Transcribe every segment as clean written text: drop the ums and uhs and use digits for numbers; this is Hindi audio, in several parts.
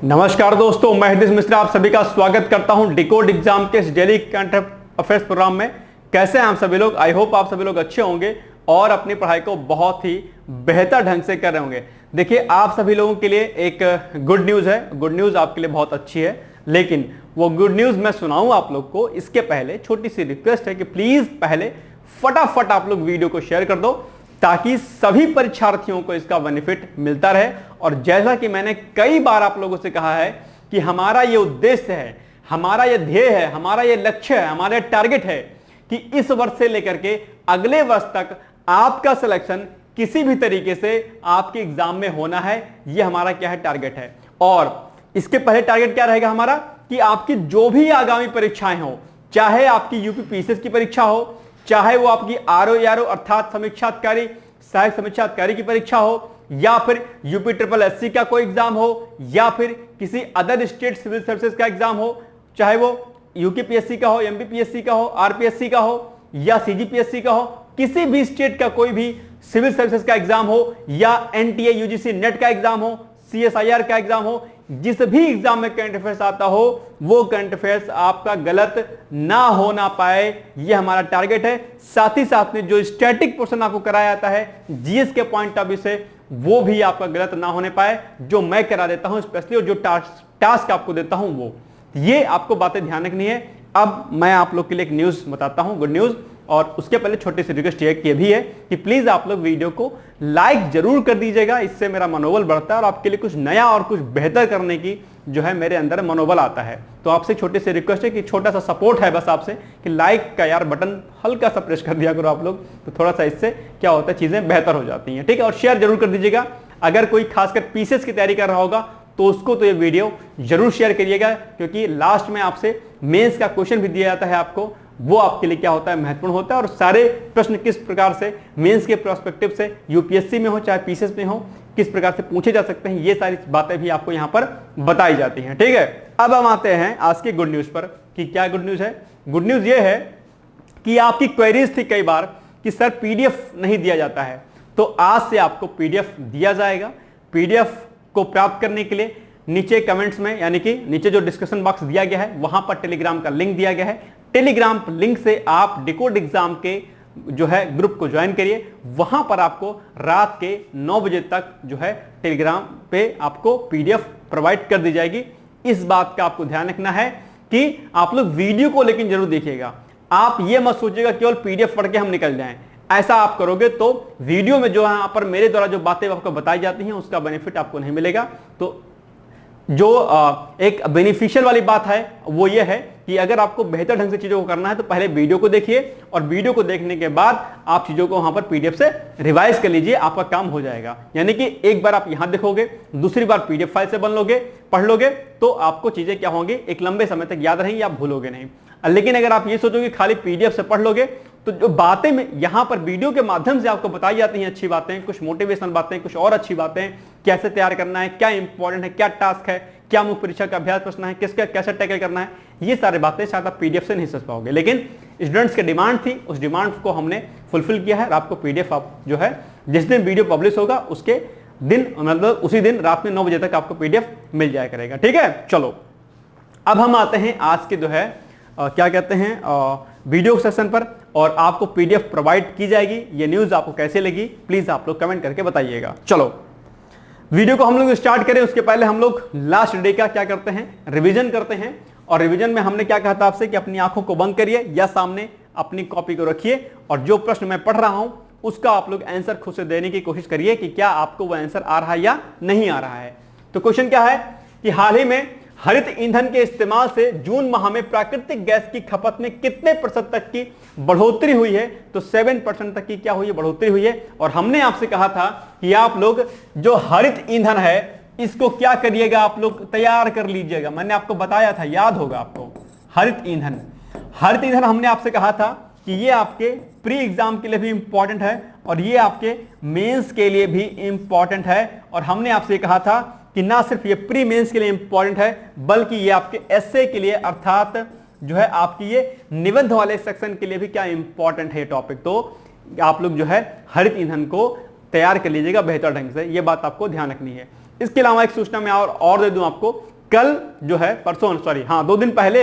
नमस्कार दोस्तों, मैं हृदय मिश्रा आप सभी का स्वागत करता हूं डिकोड एग्जाम के इस डेली करंट अफेयर्स प्रोग्राम में। कैसे हैं आप सभी लोग? आई होप आप सभी लोग अच्छे होंगे और अपनी पढ़ाई को बहुत ही बेहतर ढंग से कर रहे होंगे। देखिए, आप सभी लोगों के लिए एक गुड न्यूज है। गुड न्यूज आपके लिए बहुत अच्छी है, लेकिन वो गुड न्यूज मैं सुनाऊं आप लोग को इसके पहले छोटी सी रिक्वेस्ट है कि प्लीज पहले फटाफट आप लोग वीडियो को शेयर कर दो ताकि सभी परीक्षार्थियों को इसका बेनिफिट मिलता रहे। और जैसा कि मैंने कई बार आप लोगों से कहा है कि हमारा ये उद्देश्य है, हमारा ये ध्येय है, हमारा ये लक्ष्य है, हमारा टारगेट है कि इस वर्ष से लेकर के अगले वर्ष तक आपका सिलेक्शन किसी भी तरीके से आपके एग्जाम में होना है। ये हमारा क्या है, टारगेट है। और इसके पहले टारगेट क्या रहेगा हमारा कि आपकी जो भी आगामी परीक्षाएं हो, चाहे आपकी यूपी पीसीएस की परीक्षा हो, चाहे वो आपकी आरओ अर्थात समीक्षा अधिकारी, सहायक समीक्षा अधिकारी की परीक्षा हो, या फिर यूपी ट्रिपल एससी का कोई एग्जाम हो, या फिर किसी अदर स्टेट सिविल सर्विसेज का एग्जाम हो, चाहे वो यूपीपीएससी का हो, एमपीपीएससी का हो, आरपीएससी का हो या सीजीपीएससी का हो, किसी भी स्टेट का कोई भी सिविल सर्विसेज का एग्जाम हो, या एनटीए यूजीसी नेट का एग्जाम हो, सीएसआईआर का एग्जाम हो, जिस भी एग्जाम में करंट अफेयर्स आता हो वो करंट अफेयर्स आपका गलत ना हो ना पाए, ये हमारा टारगेट है। साथ ही साथ में जो स्टैटिक पोर्शन आपको कराया जाता है जीएस के पॉइंट ऑफ व्यू से, वो भी आपका गलत ना होने पाए, जो मैं करा देता हूं स्पेशली, और जो टास्क आपको देता हूं वो, ये आपको बातें ध्यान रखनी है। अब मैं आप लोग के लिए एक न्यूज बताता हूं, गुड न्यूज। और उसके पहले छोटी सी रिक्वेस्ट ये भी है कि प्लीज आप लोग वीडियो को लाइक जरूर कर दीजिएगा, इससे मेरा मनोबल बढ़ता है और आपके लिए कुछ नया और कुछ बेहतर करने की जो है मेरे अंदर मनोबल आता है। तो आपसे छोटी सी रिक्वेस्ट है कि छोटा सा सपोर्ट है बस आपसे कि लाइक का यार बटन हल्का सा प्रेस कर दिया करो आप लोग, तो थोड़ा सा इससे क्या होता है, चीजें बेहतर हो जाती हैं, ठीक है। और शेयर जरूर कर दीजिएगा। अगर कोई खासकर पीसीएस की तैयारी कर रहा होगा तो उसको तो ये वीडियो जरूर शेयर करिएगा, क्योंकि लास्ट में आपसे मेंस का क्वेश्चन भी दिया जाता है आपको, वो आपके लिए क्या होता है, महत्वपूर्ण होता है। और सारे प्रश्न किस प्रकार से मेंस के पर्सपेक्टिव से यूपीएससी में हो चाहे पीसीएस में हो, किस प्रकार से पूछे जा सकते हैं, ये सारी बातें भी आपको यहां पर बताई जाती हैं, ठीक है। अब हम आते हैं आज की गुड न्यूज पर कि क्या गुड न्यूज है। गुड न्यूज ये है कि आपकी क्वेरीज थी कई बार कि सर पीडीएफ नहीं दिया जाता है, तो आज से आपको पीडीएफ दिया जाएगा। पीडीएफ को प्राप्त करने के लिए नीचे कमेंट्स में, यानी कि नीचे जो डिस्कशन बॉक्स दिया गया है वहां पर टेलीग्राम का लिंक दिया गया है। टेलीग्राम लिंक से आप डिकोड एग्जाम के जो है ग्रुप को ज्वाइन करिए। वहां पर आपको रात के 9 बजे तक जो है टेलीग्राम पे आपको पीडीएफ प्रोवाइड कर दी जाएगी। इस बात का आपको ध्यान रखना है कि आप लोग वीडियो को लेकिन जरूर देखिएगा। आप ये मत सोचिएगा केवल पीडीएफ पढ़ के हम निकल जाएं। ऐसा आप करोगे तो वीडियो में जो यहाँ पर मेरे द्वारा जो बातें आपको बताई जाती हैं उसका बेनिफिट आपको नहीं मिलेगा। तो जो एक बेनिफिशियल वाली बात है वो ये है कि अगर आपको बेहतर ढंग से चीजों को करना है तो पहले वीडियो को देखिए, और वीडियो को देखने के बाद आप चीजों को वहां पर पीडीएफ से रिवाइज कर लीजिए, आपका काम हो जाएगा। यानी कि एक बार आप यहां देखोगे, दूसरी बार पीडीएफ फाइल से पढ़ लोगे तो आपको चीजें क्या होंगी, एक लंबे समय तक याद रहेंगी, आप भूलोगे नहीं। लेकिन अगर आप ये सोचोगे खाली पीडीएफ से पढ़ लोगे तो जो बातें में यहां पर वीडियो के माध्यम से आपको बताई जाती हैं, अच्छी बातें, कुछ मोटिवेशनल बातें, कुछ और अच्छी बातें, कैसे तैयार करना है, क्या इंपॉर्टेंट है, क्या टास्क है, क्या मुख्य परीक्षा का अभ्यास प्रश्न है, किसका कैसे टैकल करना है, ये सारी बातें शायद आप पीडीएफ से नहीं समझ पाओगे। लेकिन स्टूडेंट्स की डिमांड थी, उस डिमांड को हमने फुलफिल किया है। आपको पीडीएफ आप जो है जिस दिन वीडियो पब्लिश होगा उसके दिन, मतलब उसी दिन रात में 9 बजे तक आपको पीडीएफ मिल जाया करेगा, ठीक है। चलो अब हम आते हैं आज के जो है क्या कहते हैं वीडियो सेशन पर, और आपको पीडीएफ प्रोवाइड की जाएगी। ये न्यूज आपको कैसे लगी प्लीज आप लोग कमेंट करके बताइएगा। चलो वीडियो को हम लोग स्टार्ट करें उसके पहले हम लोग लास्ट डे का क्या करते हैं, रिवीजन करते हैं। और रिवीजन में हमने क्या कहा था आपसे कि अपनी आंखों को बंद करिए या सामने अपनी कॉपी को रखिए, और जो प्रश्न मैं पढ़ रहा हूं उसका आप लोग आंसर खुद से देने की कोशिश करिए कि क्या आपको वो आंसर आ रहा है या नहीं आ रहा है। तो क्वेश्चन क्या है कि हाल ही में हरित ईंधन के इस्तेमाल से जून माह में प्राकृतिक गैस की खपत में कितने प्रतिशत तक की बढ़ोतरी हुई है? तो 7% तक की क्या हुई है, बढ़ोतरी हुई है। और हमने आपसे कहा था कि आप लोग जो हरित ईंधन है इसको क्या करिएगा, आप लोग तैयार कर लीजिएगा। मैंने आपको बताया था, याद होगा आपको, हरित ईंधन हमने आपसे कहा था कि ये आपके प्री एग्जाम के लिए भी इंपॉर्टेंट है और ये आपके मेंस के लिए भी इंपॉर्टेंट है। और हमने आपसे कहा था कि ना सिर्फ ये प्री मेंस के लिए इंपॉर्टेंट है बल्कि ये आपके एसए के लिए, अर्थात जो है आपकी ये निबंध वाले सेक्शन के लिए भी क्या इंपॉर्टेंट है टॉपिक। तो आप लोग जो है हरित ईंधन को तैयार कर लीजिएगा बेहतर ढंग से, ये बात आपको ध्यान रखनी है। इसके अलावा एक सूचना मैं और दे दूं आपको, कल जो है परसों सॉरी हाँ 2 दिन पहले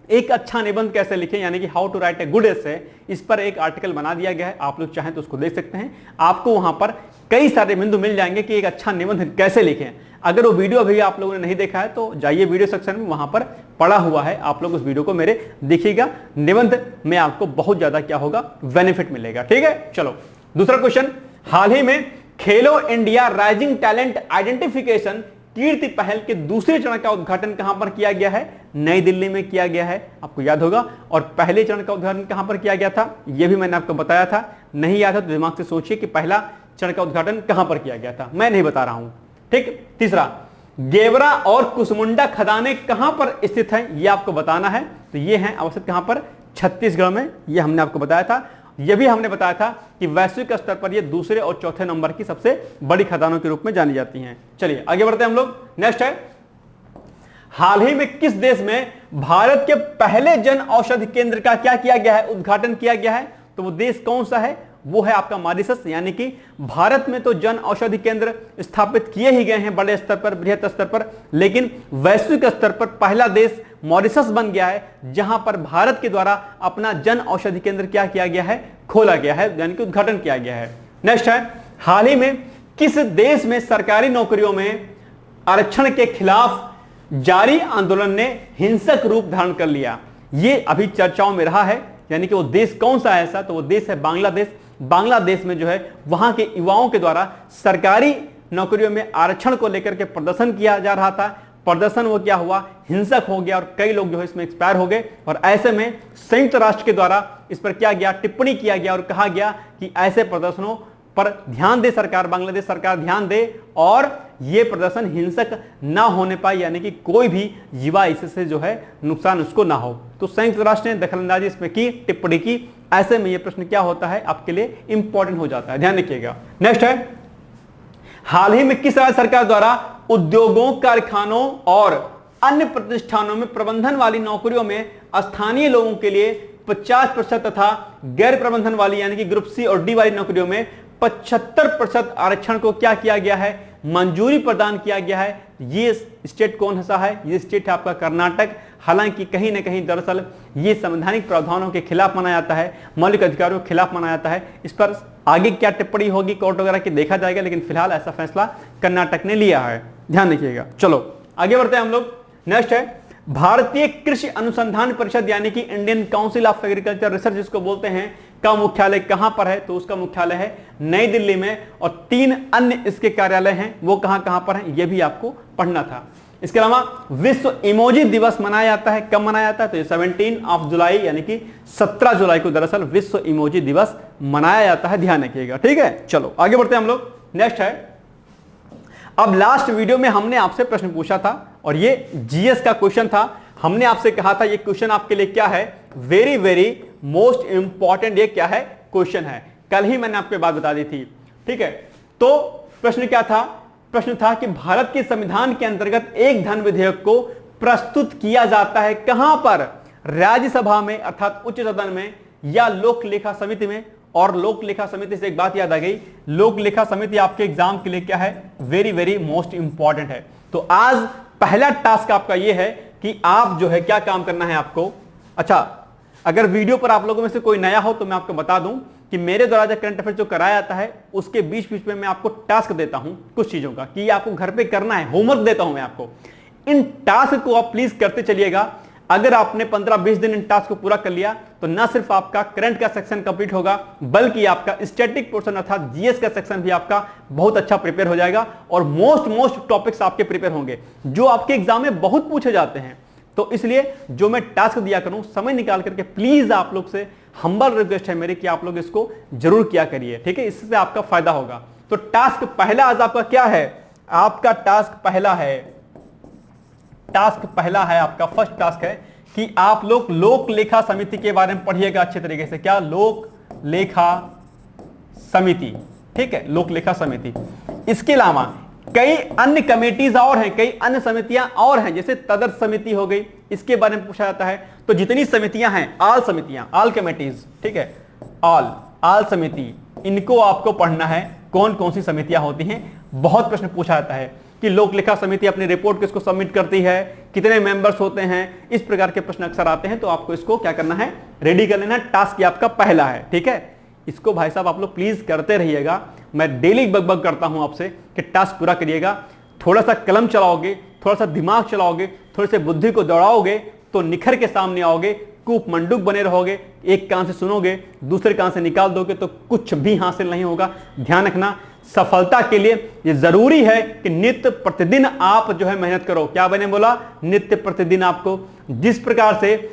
एक अच्छा निबंध कैसे लिखें यानी कि how to write a good essay, इस पर एक आर्टिकल बना दिया गया है। आप लोग चाहें तो उसको देख सकते हैं। आपको वहां पर कई सारे बिंदु मिल जाएंगे कि एक अच्छा निबंध कैसे लिखें। अगर वो वीडियो अभी आप लोगों ने नहीं देखा है तो जाइए वीडियो सेक्शन में, वहां पर पड़ा हुआ है, आप लोग उस वीडियो को मेरे देखिएगा। निबंध में आपको बहुत ज्यादा क्या होगा, बेनिफिट मिलेगा। ठीक है, चलो दूसरा क्वेश्चन। हाल ही में खेलो इंडिया राइजिंग टैलेंट आइडेंटिफिकेशन कीर्ति पहल के दूसरे चरण का उद्घाटन कहां पर किया गया है? नई दिल्ली में किया गया है, आपको याद होगा। और पहले चरण का उद्घाटन कहां पर किया गया था, यह भी मैंने आपको बताया था। नहीं याद है तो दिमाग से सोचिए कि पहला चरण का उद्घाटन कहां पर किया गया था, मैं नहीं बता रहा हूं। ठीक, तीसरा, गेवरा और कुसमुंडा खदानें कहां पर स्थित हैं, यह आपको बताना है। तो ये हैं अवस्थित कहां पर, छत्तीसगढ़ में, यह हमने आपको बताया था। यह भी हमने बताया था कि वैश्विक स्तर पर ये दूसरे और चौथे नंबर की सबसे बड़ी खदानों के रूप में जानी जाती हैं। चलिए आगे बढ़ते हैं हम लोग। नेक्स्ट है, हाल ही में किस देश में भारत के पहले जन औषधि केंद्र का क्या किया गया है, उद्घाटन किया गया है? तो वो देश कौन सा है? वो है आपका मॉरिशस। यानी कि भारत में तो जन औषधि केंद्र स्थापित किए ही गए हैं बड़े स्तर पर, बृहत स्तर पर, लेकिन वैश्विक स्तर पर पहला देश मॉरिशस बन गया है जहां पर भारत के द्वारा अपना जन औषधि केंद्र क्या किया गया है, खोला गया है, यानी कि उद्घाटन किया गया है। नेक्स्ट है, हाल ही में किस देश में सरकारी नौकरियों में आरक्षण के खिलाफ जारी आंदोलन ने हिंसक रूप धारण कर लिया? ये अभी चर्चाओं में रहा है, यानी कि वो देश कौन सा है ऐसा, तो वो देश है बांग्लादेश। बांग्लादेश में जो है वहां के युवाओं के द्वारा सरकारी नौकरियों में आरक्षण को लेकर के प्रदर्शन किया जा रहा था। प्रदर्शन वो क्या हुआ, हिंसक हो गया और कई लोग जो है इसमें एक्सपायर हो गए। और ऐसे में संयुक्त राष्ट्र के द्वारा इस पर क्या गया, टिप्पणी किया गया और कहा गया कि ऐसे प्रदर्शनों पर ध्यान दे सरकार, बांग्लादेश सरकार ध्यान दे और ये प्रदर्शन हिंसक ना होने पाए, यानी कि कोई भी युवा इससे जो है नुकसान उसको ना हो। तो संयुक्त राष्ट्र ने दखलंदाजी इसमें की, टिप्पणी की। ऐसे में ये प्रश्न क्या होता है, आपके लिए इंपॉर्टेंट हो जाता है, ध्यान रखिएगा। नेक्स्ट है, हाल ही में किस राज्य सरकार द्वारा उद्योगों, कारखानों और अन्य प्रतिष्ठानों में प्रबंधन वाली नौकरियों में स्थानीय लोगों के लिए 50% तथा गैर प्रबंधन वाली यानी कि ग्रुप सी और डी वाली नौकरियों में 75% आरक्षण को क्या किया गया है, मंजूरी प्रदान किया गया है? ये स्टेट कौन सा है? ये स्टेट है आपका कर्नाटक। हालांकि कहीं ना कहीं दरअसल ये संवैधानिक प्रावधानों के खिलाफ माना जाता है, मौलिक अधिकारों के खिलाफ माना जाता है। इस पर आगे क्या टिप्पणी होगी कोर्ट वगैरह की देखा जाएगा, लेकिन फिलहाल ऐसा फैसला कर्नाटक ने लिया है, ध्यान रखिएगा। चलो आगे बढ़ते हैं हम लोग। नेक्स्ट है, भारतीय कृषि अनुसंधान परिषद यानी कि Indian council of agriculture research जिसको बोलते हैं, का मुख्यालय कहां पर है? तो उसका मुख्यालय है नई दिल्ली में और 3 अन्य इसके कार्यालय हैं, वो कहां कहां पर हैं ये भी आपको पढ़ना था। इसके अलावा विश्व इमोजी दिवस मनाया जाता है, कब मनाया जाता है? तो ये 17 जुलाई यानी कि 17 जुलाई को दरअसल विश्व इमोजी दिवस मनाया जाता है, ध्यान रखिएगा। ठीक है, चलो आगे बढ़ते हैं हम लोग। नेक्स्ट है, अब लास्ट वीडियो में हमने आपसे प्रश्न पूछा था और ये जीएस का क्वेश्चन था। हमने आपसे कहा था ये क्वेश्चन आपके लिए क्या है, वेरी वेरी मोस्ट इंपॉर्टेंट ये क्या है क्वेश्चन है। कल ही मैंने आपको बात बता दी थी, ठीक है। तो प्रश्न क्या था? प्रश्न था कि भारत के संविधान के अंतर्गत एक धन विधेयक को प्रस्तुत किया जाता है कहां पर? राज्यसभा में अर्थात उच्च सदन में या लोक लेखा समिति में? और लोक लेखा समिति से एक बात याद आ गई, लोक लेखा समिति आपके एग्जाम के लिए क्या है, वेरी वेरी मोस्ट इंपॉर्टेंट है। तो आज पहला टास्क आपका यह है कि आप जो है क्या काम करना है आपको। अच्छा, अगर वीडियो पर आप लोगों में से कोई नया हो तो मैं आपको बता दूं कि मेरे द्वारा जो करंट अफेयर जो कराया जाता है उसके बीच बीच में मैं आपको टास्क देता हूं कुछ चीजों का कि आपको घर पे करना है, होमवर्क देता हूं मैं आपको। इन टास्क को आप प्लीज करते चलिएगा। अगर आपने 15-20 दिन इन टास्क को पूरा कर लिया तो ना सिर्फ आपका करंट का सेक्शन कंप्लीट होगा बल्कि आपका स्टैटिक पोर्शन अर्थात जीएस का सेक्शन भी आपका बहुत अच्छा प्रिपेयर हो जाएगा और मोस्ट टॉपिक्स आपके प्रिपेयर होंगे जो आपके एग्जाम में बहुत पूछे जाते हैं। तो इसलिए जो मैं टास्क दिया करूं समय निकाल करके प्लीज आप लोग से हम्बल रिक्वेस्ट है मेरी कि आप लोग इसको जरूर किया करिए, ठीक है, इससे आपका फायदा होगा। तो टास्क पहला आज आपका क्या है? आपका टास्क पहला है आपका फर्स्ट टास्क है कि आप लोग लोक लेखा समिति के बारे में पढ़िएगा अच्छे तरीके से। क्या? लोक लेखा समिति, ठीक है, लोक लेखा समिति। इसके अलावा कई अन्य कमेटीज और हैं, कई अन्य समितियां और हैं, जैसे तदर्थ समिति हो गई, इसके बारे में पूछा जाता है। तो जितनी समितियां हैं, आल समितियां, आल कमेटीज, ठीक है, आल समिति, इनको आपको पढ़ना है कौन कौन सी समितियां होती हैं। बहुत प्रश्न पूछा जाता है कि लोक लेखा समिति अपनी रिपोर्ट किसको सबमिट करती है, कितने मेंबर्स होते हैं, इस प्रकार के प्रश्न अक्सर आते हैं। तो आपको इसको क्या करना है, रेडी कर लेना। टास्क ये आपका पहला है, ठीक है। इसको भाई साहब आप लोग प्लीज करते रहिएगा। मैं डेली बग करता हूं आपसे कि टास्क पूरा करिएगा। थोड़ा सा कलम चलाओगे, थोड़ा सा दिमाग चलाओगे, थोड़े से बुद्धि को दौड़ाओगे तो निखर के सामने आओगे। कूप मंडूक बने रहोगे, एक कान से सुनोगे, दूसरे कान से निकाल दोगे तो कुछ भी हासिल नहीं होगा। ध्यान रखना, सफलता के लिए ये जरूरी है कि नित्य प्रतिदिन आप जो है मेहनत करो। क्या मैंने बोला, नित्य प्रतिदिन आपको। जिस प्रकार से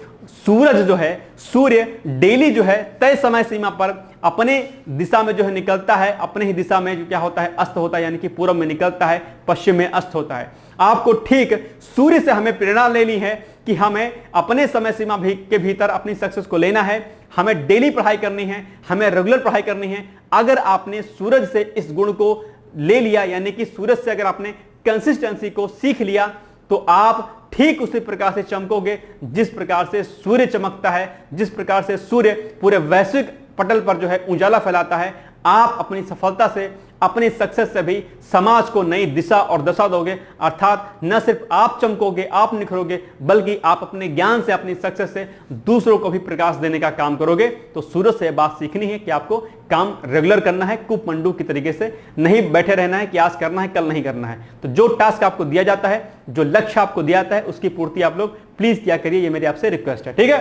सूरज जो है, सूर्य डेली जो है तय समय सीमा पर अपने दिशा में जो है निकलता है, अपने ही दिशा में जो क्या होता है, अस्त होता है, यानी कि पूर्व में निकलता है, पश्चिम में अस्त होता है। आपको ठीक सूर्य से हमें प्रेरणा लेनी है कि हमें अपने समय सीमा के भीतर अपनी सक्सेस को लेना है। हमें डेली पढ़ाई करनी है, हमें रेगुलर पढ़ाई करनी है। अगर आपने सूरज से इस गुण को ले लिया, यानी कि सूरज से अगर आपने कंसिस्टेंसी को सीख लिया, तो आप ठीक उसी प्रकार से चमकोगे जिस प्रकार से सूर्य चमकता है, जिस प्रकार से सूर्य पूरे वैश्विक पटल पर जो है उजाला फैलाता है। आप अपनी सफलता से, अपनी सक्सेस से भी समाज को नई दिशा और दशा दोगे। अर्थात न सिर्फ आप चमकोगे, आप निखरोगे, बल्कि आप अपने ज्ञान से, अपनी सक्सेस से दूसरों को भी प्रकाश देने का काम करोगे। तो सूरज से बात सीखनी है कि आपको काम रेगुलर करना है, कूप मंडूक की तरीके से नहीं बैठे रहना है कि आज करना है कल नहीं करना है। तो जो टास्क आपको दिया जाता है, जो लक्ष्य आपको दिया जाता है, उसकी पूर्ति आप लोग प्लीज किया करिए। ये मेरी आपसे रिक्वेस्ट है, ठीक है।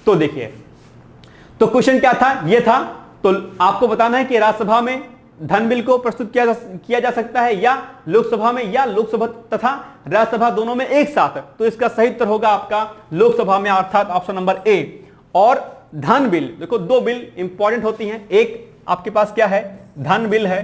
तो देखिए, तो क्वेश्चन क्या था, ये था। तो आपको बताना है कि राज्यसभा में धन बिल को प्रस्तुत किया जा सकता है या लोकसभा में, या लोकसभा तथा राज्यसभा दोनों में एक साथ। तो इसका सही उत्तर होगा आपका लोकसभा में, अर्थात ऑप्शन नंबर ए। और धन बिल, देखो दो बिल इंपॉर्टेंट होती हैं। एक आपके पास क्या है, धन बिल है,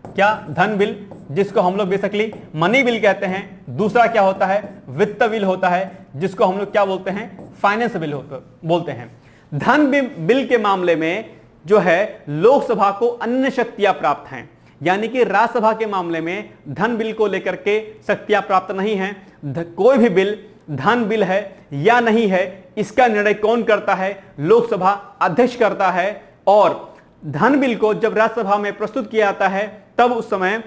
क्या, धन बिल, जिसको हम लोग बेसिकली मनी बिल कहते हैं। दूसरा क्या होता है, वित्त बिल होता है, जिसको हम लोग क्या बोलते हैं, फाइनेंस बिल बोलते हैं। धन बिल के मामले में जो है लोकसभा को अन्य शक्तियां प्राप्त हैं, यानी कि राज्यसभा के मामले में धन बिल को लेकर के शक्तियां प्राप्त नहीं हैं। कोई भी बिल धन बिल है या नहीं है, इसका निर्णय कौन करता है, लोकसभा अध्यक्ष करता है। और धन बिल को जब राज्यसभा में प्रस्तुत किया जाता है, तब उस समय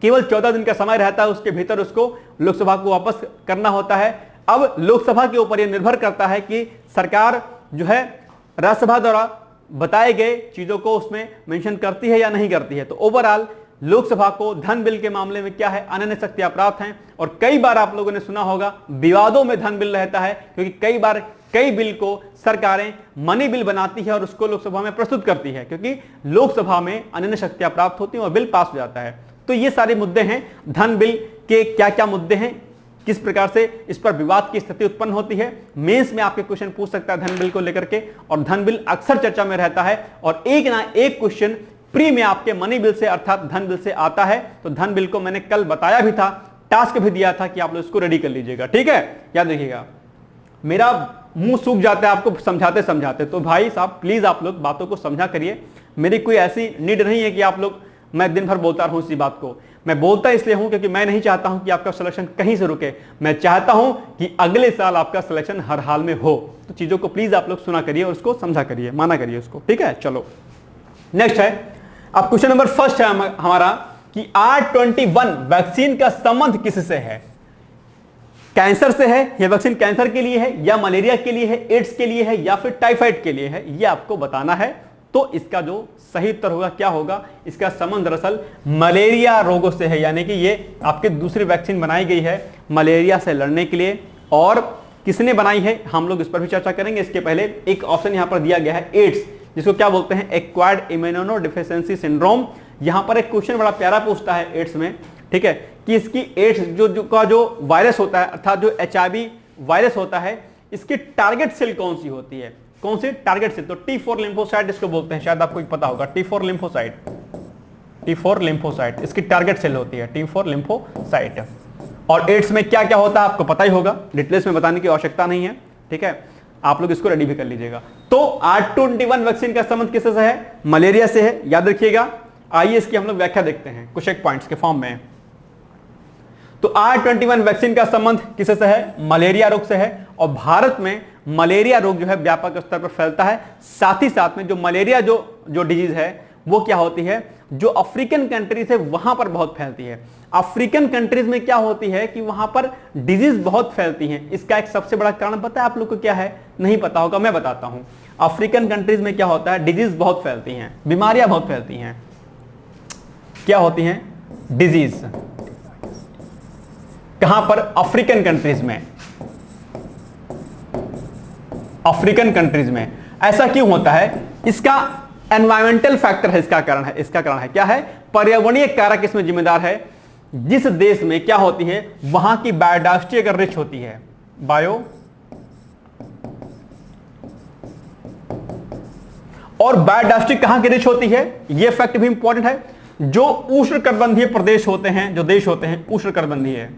केवल 14 दिन का समय रहता है, उसके भीतर उसको लोकसभा को वापस करना होता है। अब लोकसभा के ऊपर यह निर्भर करता है कि सरकार जो है राज्यसभा द्वारा बताए गए चीजों को उसमें मेंशन करती है या नहीं करती है। तो ओवरऑल लोकसभा को धन बिल के मामले में क्या है, अनन्य शक्तियां प्राप्त हैं। और कई बार आप लोगों ने सुना होगा विवादों में धन बिल रहता है, क्योंकि कई बार कई बिल को सरकारें मनी बिल बनाती है और उसको लोकसभा में प्रस्तुत करती है, क्योंकि लोकसभा में अनन्य शक्तियां प्राप्त होती हैं और बिल पास हो जाता है। तो ये सारे मुद्दे हैं, धन बिल के क्या क्या मुद्दे हैं, किस प्रकार से इस पर विवाद की स्थिति उत्पन्न होती है। मेंस में आपके क्वेश्चन पूछ सकता है धन बिल को लेकर के, और धन बिल अक्सर चर्चा में रहता है। और एक ना एक क्वेश्चन प्री में आपके मनी बिल से, अर्थात धन बिल से आता है। तो धन बिल को मैंने कल बताया भी था, टास्क भी दिया था कि आप लोग इसको रेडी कर लीजिएगा, ठीक है। याद रखिएगा, मेरा मुंह सूख जाता है आपको समझाते समझाते, तो भाई साहब प्लीज आप लोग बातों को समझा करिए। मेरी कोई ऐसी नीड नहीं है कि आप लोग, मैं दिन भर बोलता रहूं इसी बात को। मैं बोलता इसलिए हूं क्योंकि मैं नहीं चाहता हूं कि आपका सिलेक्शन कहीं से रुके। मैं चाहता हूं कि अगले साल आपका सिलेक्शन हर हाल में हो। तो चीजों को प्लीज आप लोग सुना करिए और उसको समझा करिए, माना करिए उसको, ठीक है। चलो नेक्स्ट है, अब क्वेश्चन नंबर फर्स्ट है हमारा कि R21 वैक्सीन का संबंध किससे है। कैंसर से है, यह वैक्सीन कैंसर के लिए है या मलेरिया के लिए है, एड्स के लिए है या फिर टाइफाइड के लिए है, यह आपको बताना है। तो इसका जो सही उत्तर होगा क्या होगा, इसका संबंध दरअसल मलेरिया रोगों से है, यानी कि ये आपकी दूसरी वैक्सीन बनाई गई है मलेरिया से लड़ने के लिए। और किसने बनाई है, हम लोग इस पर भी चर्चा करेंगे। इसके पहले एक ऑप्शन यहां पर दिया गया है एड्स, जिसको क्या बोलते हैं, एक्वायर्ड इम्यूनोडेफिशिएंसी सिंड्रोम। यहां पर एक क्वेश्चन बड़ा प्यारा पूछता है एड्स में, ठीक है, कि इसकी एड्स जो वायरस होता है, अर्थात जो HIV वायरस होता है, इसकी टारगेट सेल कौन सी होती है, कौन सी टारगेट सेल। तो T4 लिम्फोसाइट इसको बोलते हैं, शायद आपको पता होगा, T4 लिम्फोसाइट इसकी टारगेट सेल होती है, T4 लिम्फोसाइट। और एड्स में क्या क्या होता है आपको पता ही होगा, डिटेल्स में बताने की आवश्यकता नहीं है, ठीक है। आप लोग इसको रेडी भी कर लीजिएगा। तो R21 वैक्सीन का संबंध किससे है, मलेरिया से है, याद रखिएगा। आइए इसकी हम लोग व्याख्या देखते हैं कुछ एक पॉइंट्स के फॉर्म में। तो R21 वैक्सीन का संबंध किससे है, मलेरिया रोग से है। और भारत में मलेरिया रोग जो है व्यापक स्तर पर फैलता है। साथ ही साथ में जो मलेरिया जो डिजीज है वो क्या होती है, जो अफ्रीकन कंट्रीज है वहां पर बहुत फैलती है। अफ्रीकन कंट्रीज में क्या होती है कि वहां पर डिजीज बहुत फैलती हैं। इसका एक सबसे बड़ा कारण पता है आप लोग को क्या है? नहीं पता होगा, मैं बताता हूं। अफ्रीकन कंट्रीज में क्या होता है? डिजीज बहुत फैलती हैं, बीमारियां बहुत फैलती हैं। क्या होती हैं? डिजीज। कहां पर? अफ्रीकन कंट्रीज में। अफ्रीकन कंट्रीज में ऐसा क्यों होता है? इसका एनवायरमेंटल फैक्टर है, इसका कारण है। इसका कारण है क्या है? पर्यावरणीय कारक इसमें जिम्मेदार है। जिस देश में क्या होती है, वहां की बायोडायवर्सिटी अगर रिच होती है, बायो और बायोडायवर्सिटी कहां की रिच होती है, यह फैक्ट भी इंपॉर्टेंट है। जो उष्णकटिबंधीय प्रदेश होते हैं, जो देश होते हैं उष्णकटिबंधीय,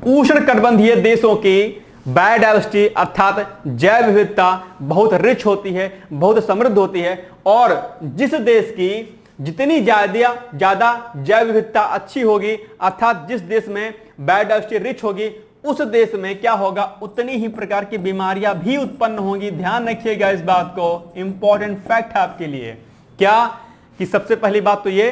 उष्णकटिबंधीय देशों की बायोडायवर्सिटी अर्थात जैव विविधता बहुत रिच होती है, बहुत समृद्ध होती है। और जिस देश की जितनी ज्यादा जैव विविधता अच्छी होगी, अर्थात जिस देश में बायोडायवर्सिटी रिच होगी, उस देश में क्या होगा? उतनी ही प्रकार की बीमारियां भी उत्पन्न होंगी। ध्यान रखिएगा इस बात को, इंपॉर्टेंट फैक्ट है आपके लिए। क्या कि सबसे पहली बात तो ये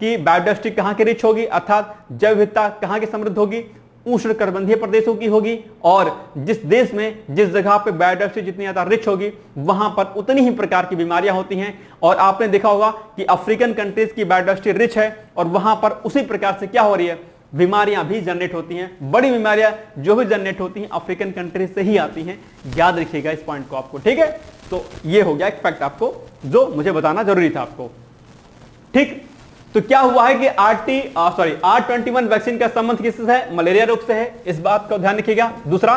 कि बायोडायवर्सिटी कहां की रिच होगी, अर्थात जैव विविधता कहां की समृद्ध होगी? उष्णकटिबंधीय प्रदेशों की होगी। और जिस देश में जिस जगह पे बायोडायवर्सिटी जितनी ज्यादा रिच होगी, वहां पर उतनी ही प्रकार की बीमारियां होती हैं। और आपने देखा होगा कि अफ्रीकन कंट्रीज की बायोडायवर्सिटी रिच है और वहां पर उसी प्रकार से क्या हो रही है? बीमारियां भी जनरेट होती हैं। बड़ी बीमारियां जो भी जनरेट होती हैं अफ्रीकन कंट्रीज से ही आती हैं। याद रखिएगा इस पॉइंट को आपको, ठीक है? तो ये हो गया एक फैक्ट आपको जो मुझे बताना जरूरी था आपको, ठीक। तो क्या हुआ है कि R21 वैक्सीन का संबंध किससे है? मलेरिया रोग से है। इस बात का ध्यान रखिएगा। दूसरा,